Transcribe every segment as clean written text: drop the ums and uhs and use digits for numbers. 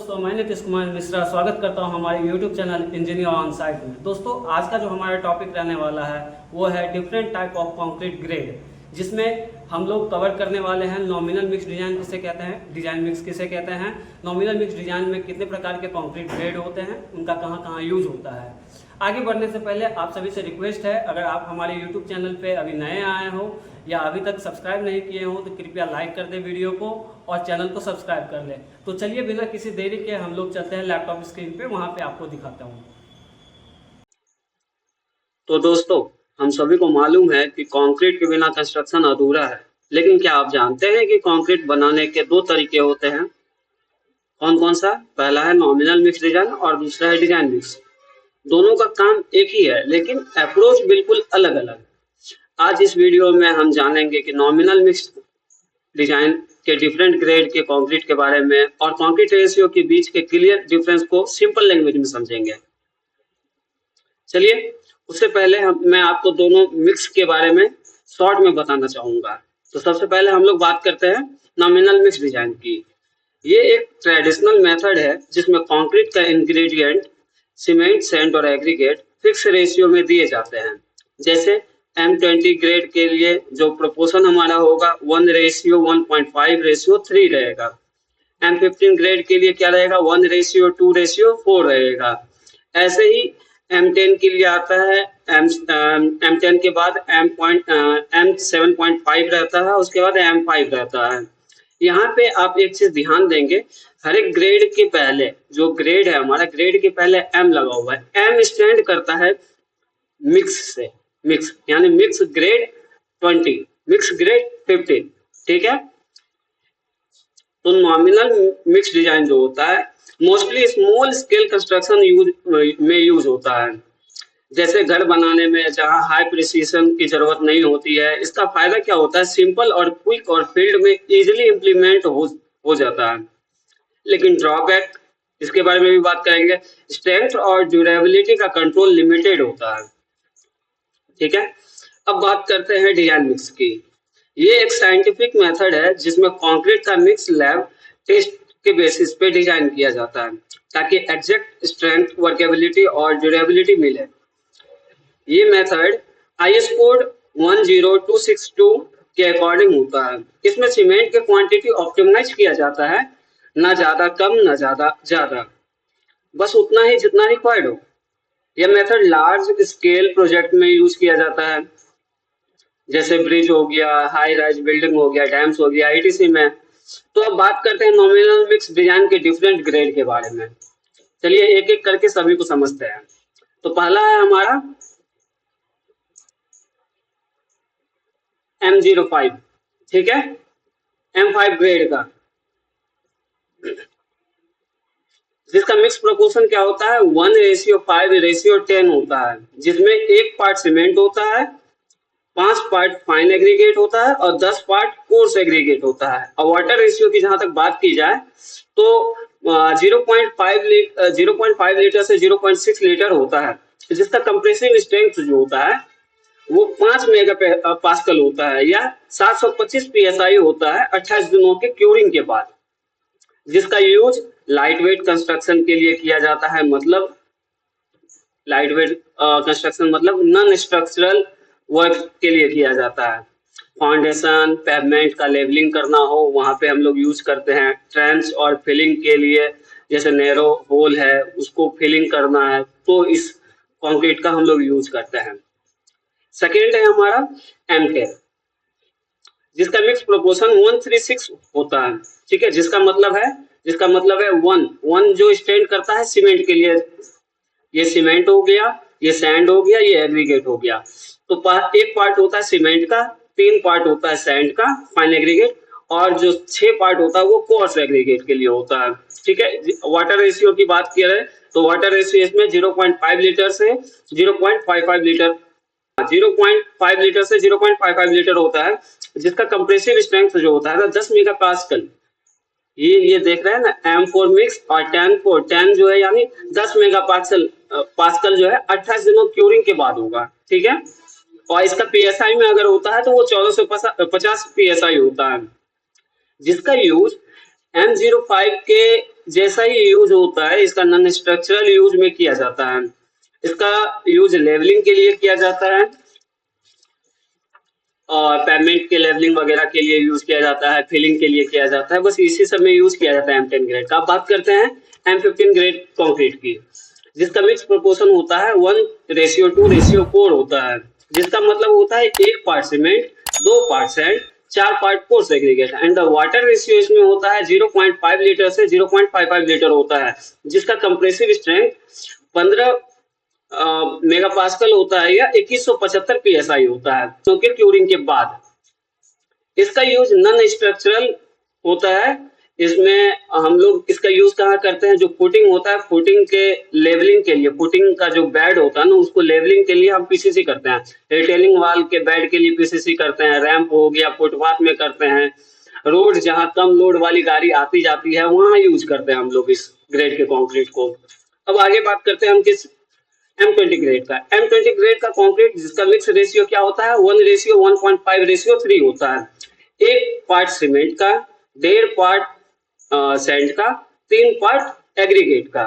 दोस्तों, मैं नीतीश कुमार मिश्रा स्वागत करता हूं हमारे YouTube channel engineer on site में। दोस्तों, आज का जो हमारा टॉपिक रहने वाला है वो है different type of concrete grade, जिसमें हम लोग कवर करने वाले हैं नॉमिनल मिक्स डिजाइन किसे कहते हैं, डिजाइन मिक्स किसे कहते हैं, नॉमिनल मिक्स डिजाइन में कितने प्रकार के कंक्रीट ग्रेड होते हैं, उनका कहाँ कहाँ यूज होता है। आगे बढ़ने से पहले आप सभी से रिक्वेस्ट है, अगर आप हमारे YouTube चैनल पे अभी नए आए हो या अभी तक सब्सक्राइब नहीं किए हो तो कृपया लाइक कर दे वीडियो को और चैनल को सब्सक्राइब कर ले। तो चलिए बिना किसी देरी के हम लोग चलते हैं लैपटॉप स्क्रीन पे, वहां पे आपको दिखाता हूँ। तो दोस्तों, हम सभी को मालूम है कि कंक्रीट के बिना कंस्ट्रक्शन अधूरा है। लेकिन क्या आप जानते हैं कि कंक्रीट बनाने के दो तरीके होते हैं? कौन कौन सा? पहला है नॉमिनल मिक्स डिजाइन और दूसरा है डिजाइन मिक्स। दोनों का काम एक ही है, लेकिन अप्रोच बिल्कुल अलग अलग। आज इस वीडियो में हम जानेंगे कि नॉमिनल मिक्स डिजाइन के डिफरेंट ग्रेड के कंक्रीट के बारे में और कंक्रीट रेशियो के बीच के क्लियर डिफरेंस को सिंपल लैंग्वेज में समझेंगे। चलिए, उससे पहले मैं आपको दोनों मिक्स के बारे में शॉर्ट में बताना चाहूंगा। तो सबसे पहले हम लोग बात करते हैं नॉमिनल मिक्स डिजाइन की। ये एक ट्रेडिशनल मेथड है जिसमें कंक्रीट का इंग्रेडिएंट सीमेंट, सैंड और एग्रीगेट फिक्स रेशियो में दिए जाते हैं। जैसे M20 ग्रेड के लिए जो प्रोपोर्शन हमारा होगा 1:1.5:3 रहेगा। M15 ग्रेड के लिए क्या रहेगा? 1:2:4 रहेगा। ऐसे ही M10 के लिए आता है, M10 के बाद M7.5 रहता है, उसके बाद M5 रहता है। यहाँ पे आप एक चीज ध्यान देंगे, हर एक ग्रेड के पहले जो ग्रेड है हमारा, ग्रेड के पहले M लगा हुआ है। M स्टैंड करता है मिक्स से, मिक्स यानी मिक्स ग्रेड 20, मिक्स ग्रेड 15। ठीक है। तो नॉमिनल मिक्स डिजाइन जो होता है मोस्टली स्मॉल स्केल कंस्ट्रक्शन में यूज होता है, जैसे घर बनाने में, जहां हाई प्रिसीजन की जरूरत नहीं होती है। इसका फायदा क्या होता है? सिंपल और क्विक और फील्ड में इजीली इंप्लीमेंट हो जाता है। लेकिन ड्रॉबैक, इसके बारे में भी बात करेंगे। स्ट्रेंथ और ड्यूरेबिलिटी का कंट्रोल लिमिटेड होता है। ठीक है। अब बात करते हैं डिजाइन मिक्स की। ये एक साइंटिफिक मेथड है जिसमें कंक्रीट का मिक्स लैब टेस्ट के बेसिस पे डिजाइन किया जाता है ताकि एग्जैक्ट स्ट्रेंथ, वर्केबिलिटी और ड्यूरेबिलिटी मिले। ये मेथड IS कोड 10262 के अकॉर्डिंग होता है। इसमें सीमेंट के क्वांटिटी ऑप्टिमाइज किया जाता है, ना ज्यादा कम ना ज्यादा ज्यादा, बस उतना ही जितना रिक्वायर्ड हो। यह मेथड लार्ज स्केल प्रोजेक्ट में यूज किया जाता है, जैसे ब्रिज हो गया, हाई राइज बिल्डिंग हो गया, डैम्स हो गया, ITC में। तो अब बात करते हैं नॉमिनल मिक्स डिजाइन के डिफरेंट ग्रेड के बारे में। चलिए एक एक करके सभी को समझते हैं। तो पहला है हमारा M05। ठीक है, M5 ग्रेड का, जिसका मिक्स प्रोपोर्शन क्या होता है? 1:5:10 होता है, जिसमें 1 पार्ट सीमेंट होता है, 5 पार्ट फाइन एग्रीगेट होता है और 10 पार्ट कोर्स एग्रीगेट होता है। और वाटर रेशियो की जहां तक बात की जाए तो 0.5 लीटर से 0.6 लीटर होता है, जिसका कंप्रेसिव स्ट्रेंथ जो होता है वो 5 मेगा पास्कल होता है या 725 PSI होता है 28 दिनों के क्यूरिंग के बाद, जिसका यूज लाइट वेट कंस्ट्रक्शन के लिए किया जाता है। मतलब लाइट वेट कंस्ट्रक्शन मतलब नॉन स्ट्रक्चरल वर्क के लिए किया जाता है। फाउंडेशन, पेवमेंट का लेवलिंग करना हो, वहां पे हम लोग यूज करते हैं। ट्रेंच और फिलिंग के लिए, जैसे नैरो होल है उसको फिलिंग करना है, तो इस कंक्रीट का हम लोग यूज करते हैं। सेकेंड है हमारा M10, जिसका मिक्स प्रोपोर्शन 1:6 होता है। ठीक है, जिसका मतलब है 1 जो स्टैंड करता है सीमेंट के लिए, ये सीमेंट हो गया, ये सैंड हो गया, ये एग्रीगेट हो गया। तो एक पार्ट होता है सीमेंट का, 3 पार्ट होता है सैंड का फाइन एग्रीगेट, और जो 6 पार्ट होता है वो कोर्स एग्रीगेट के लिए होता है। ठीक है। वाटर रेशियो की बात करें तो वाटर रेशियो इसमें 0.5 लीटर से 0.55 लीटर 0.5 लीटर से 0.55 लीटर होता है, जिसका कंप्रेसिव स्ट्रेंथ जो होता है ना 10 मेगा पास्कल। ये देख रहे हैं ना, M4 मिक्स और 10 जो है यानी 10 मेगा पास्कल जो है 28 दिनों क्यूरिंग के बाद होगा। ठीक है। और इसका PSI में अगर होता है तो वो 1450 PSI होता है, जिसका यूज M05 के जैसा ही यूज होता है इसका नॉन स्ट्रक्चरल यूज में किया जाता है। इसका यूज लेवलिंग के लिए किया जाता है और पेमेंट के लेवलिंग वगैरह के लिए यूज किया जाता है, फिलिंग के लिए किया जाता है, बस इसी सब में यूज किया जाता है M10 ग्रेड का। अब बात करते हैं M15 ग्रेड कंक्रीट की, जिसका मिक्स प्रोपोर्शन होता है 1:2:4 होता है, जिसका मतलब होता है 1 part cement, 2 part sand, 4 part pores aggregate and the water ratio इसमें होता है 0.5 लीटर से 0.55 लीटर होता है, जिसका कंप्रेसिव स्ट्रेंथ 15 मेगा पास्कल होता है या 2175 psi होता है क्योंकि क्यूरिंग के बाद। इसका यूज नॉन स्ट्रक्चरल होता है। इसमें हम लोग इसका यूज कहाँ करते हैं, जो फुटिंग होता है, फुटिंग के लेवलिंग के लिए, फुटिंग का जो बेड होता है ना, उसको लेवलिंग के लिए हम पीसीसी करते हैं। रिटेलिंग वाल के बेड के लिए पीसीसी करते हैं, रैंप हो गया फुटपाथ में करते हैं, रोड जहाँ कम लोड वाली गाड़ी आती जाती है वहां यूज करते हैं हम लोग इस ग्रेड के कंक्रीट को। अब आगे बात करते हैं हम किस M20 ग्रेड का। M20 ग्रेड का कंक्रीट जिसका मिक्स रेशियो क्या होता है, 1:1.5:3 होता है। 1 पार्ट सीमेंट का, 1.5 पार्ट सैंड का, 3 पार्ट एग्रीगेट का।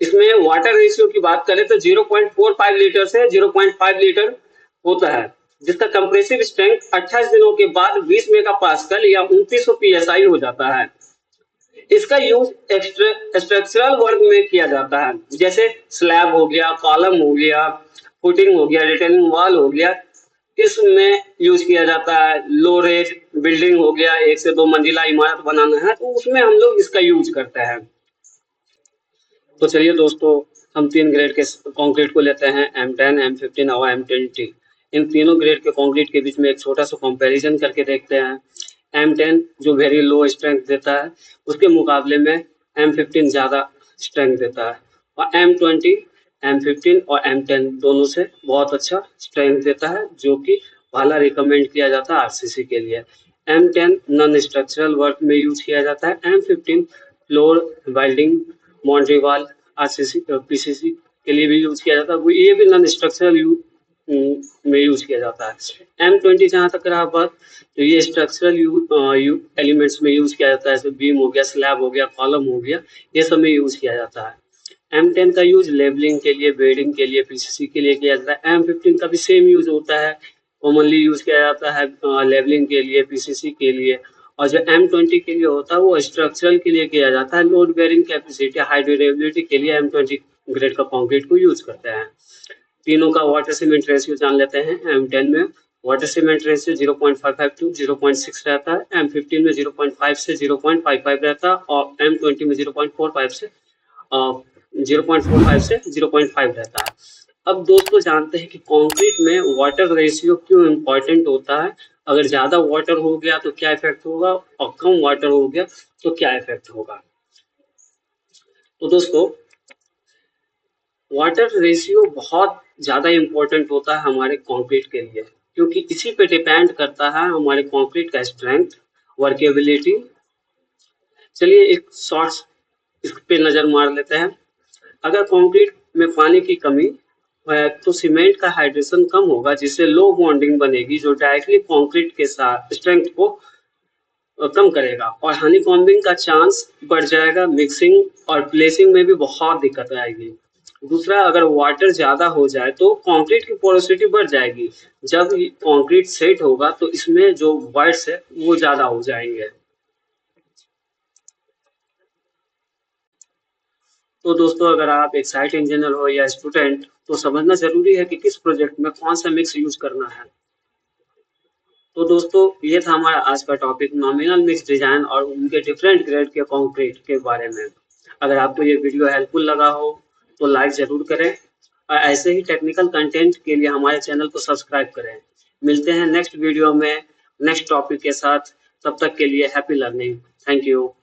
इसमें वाटर रेशियो की बात करें तो 0.45 लीटर से 0.5 लीटर होता है, जिसका कंप्रेसिव स्ट्रेंथ 28 दिनों के बाद 20 मेगा पास्कल या 2900 psi हो जाता है। इसका यूज स्ट्रक्चरल वर्क में किया जाता है, जैसे स्लैब हो गया, कॉलम हो गया, फुटिंग हो गया, रिटेनिंग वॉल हो गया, इसमें यूज किया जाता है। लो रेज बिल्डिंग हो गया, 1 से 2 मंजिला इमारत बनाना है तो उसमें हम लोग इसका यूज करते हैं। तो चलिए दोस्तों, हम 3 ग्रेड के कंक्रीट को लेते हैं, M10, M15 और M20। इन तीनों ग्रेड के कंक्रीट के बीच में एक छोटा सा कंपैरिजन करके देखते हैं। M10 जो वेरी लो स्ट्रेंथ देता है, उसके मुकाबले में M15 ज़्यादा स्ट्रेंथ देता है, और M20, M15 और M10 दोनों से बहुत अच्छा स्ट्रेंथ देता है, जो कि पहला रिकमेंड किया जाता है RCC के लिए। M10 नॉन स्ट्रक्चरल वर्क में यूज किया जाता है, M15 floor, welding, boundary wall, RCC PCC के लिए भी यूज किया जाता है, ये भी नॉन स्ट्रक्चरल में यूज किया जाता है। M20 जहाँ तक रहा बात, तो ये स्ट्रक्चरल एलिमेंट्स में यूज किया जाता है, जैसे बीम हो गया, स्लैब हो गया, कॉलम हो गया, ये सब में यूज किया जाता है। M10 का यूज लेबलिंग के लिए, बेडिंग के लिए, PCC के लिए किया जाता है। M15 का भी सेम यूज होता है, कॉमनली यूज किया जाता है लेबलिंग के लिए, PCC के लिए, और जो M20 के लिए होता है वो स्ट्रक्चरल के लिए किया जाता है। Load bearing capacity, high durability के लिए M20 ग्रेड का कंक्रीट को यूज करते हैं। तीनों का वाटर सीमेंट रेशियो जान लेते हैं। M10 में वाटर सीमेंट रेशियो 0.55 to 0.6 रहता है, M15 में 0.5 से 0.55 रहता है, और M20 में 0.45 से 0.5 रहता है। अब दोस्तों जानते हैं कि कंक्रीट में वाटर रेशियो क्यों इम्पोर्टेंट होता है। अगर ज्यादा वाटर हो गया तो क्या इफेक्ट होगा, और कम वाटर हो गया तो क्या इफेक्ट होगा। तो दोस्तों, वाटर रेशियो बहुत ज़्यादा इम्पोर्टेंट होता है हमारे कंक्रीट के लिए, क्योंकि इसी पे डिपेंड करता है हमारे कंक्रीट का स्ट्रेंथ, वर्केबिलिटी। चलिए एक शॉर्ट्स इस पे नज़र मार लेते हैं। अगर कंक्रीट में पानी की कमी है तो सीमेंट का हाइड्रेशन कम होगा, जिससे लो बॉन्डिंग बनेगी, जो डायरेक्टली कंक्रीट के साथ स्ट्रेंथ को कम करेगा, और हनीकॉम्बिंग का चांस बढ़ जाएगा। मिक्सिंग और प्लेसिंग में भी बहुत दिक्कत आएगी। दूसरा, अगर वाटर ज्यादा हो जाए तो कंक्रीट की पोरोसिटी बढ़ जाएगी। जब कंक्रीट सेट होगा तो इसमें जो वॉइड्स है वो ज्यादा हो जाएंगे। तो दोस्तों, अगर आप एक साइट इंजीनियर हो या स्टूडेंट, तो समझना जरूरी है कि किस प्रोजेक्ट में कौन सा मिक्स यूज करना है। तो दोस्तों, ये था हमारा आज का टॉपिक, नॉमिनल मिक्स डिजाइन और उनके डिफरेंट ग्रेड के कंक्रीट के बारे में। अगर आपको ये वीडियो हेल्पफुल लगा हो तो लाइक जरूर करें, और ऐसे ही टेक्निकल कंटेंट के लिए हमारे चैनल को सब्सक्राइब करें। मिलते हैं नेक्स्ट वीडियो में नेक्स्ट टॉपिक के साथ। तब तक के लिए हैप्पी लर्निंग। Thank you.